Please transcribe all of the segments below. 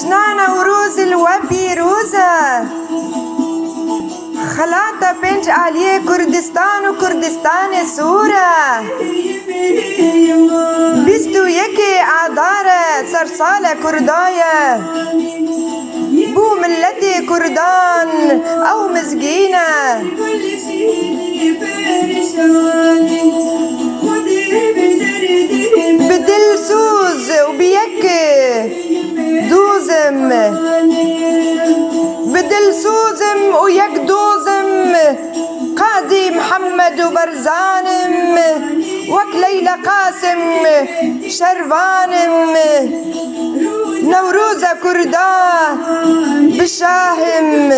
جنانا وروز وبيروزة خلاطة بنج عليه كردستان وكردستان سورة بيستو يكي عدارة سرسالة كرداية بو ملتي كردان أو مسكينة بدل سوز وبيكي دوزم بدل سوزم ويك دوزم قاضي محمد وبرزانم وك ليلى قاسم شرفانم نوروزة كردا بالشاهم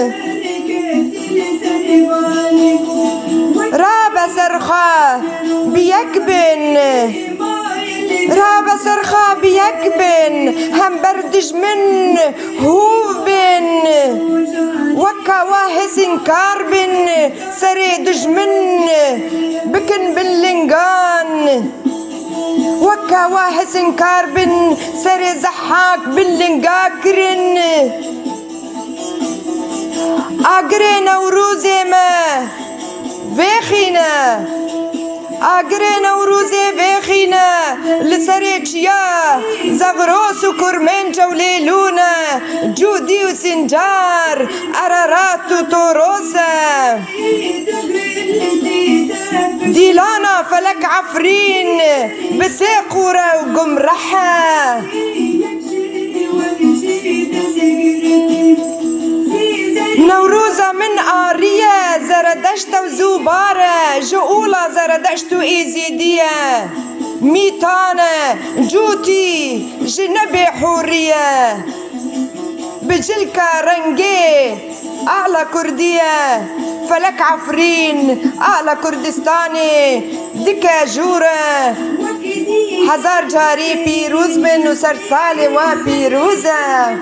رابا سرخا بيكبن رابا سرخا بيكبن هم بردج من هوف بن وكا واهسن كاربن سري دجمن بكن باللنقان وكا واهسن كاربن سري زحاك باللنقاكرن اقري نوروزي ما فيخينا اقري نوروزي فيخينا لسريتشيا زغروس وكرمنجا وليلونا جودي وسنجار ارارات وطوروسا ديلانا فلك عفرين بسيقورة وقمرحة نوروزة من آرية زردشت وزوبارة جؤولة زردشت وإيزيدية ميتانة جوتي جنبي حورية بجلكة رنجي أعلى كردية فلك عفرين أعلى كردستاني دكا جورة هزار جاري بيروز من وسرسالي وبيروزة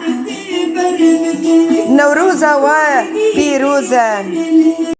نوروزة وبيروزة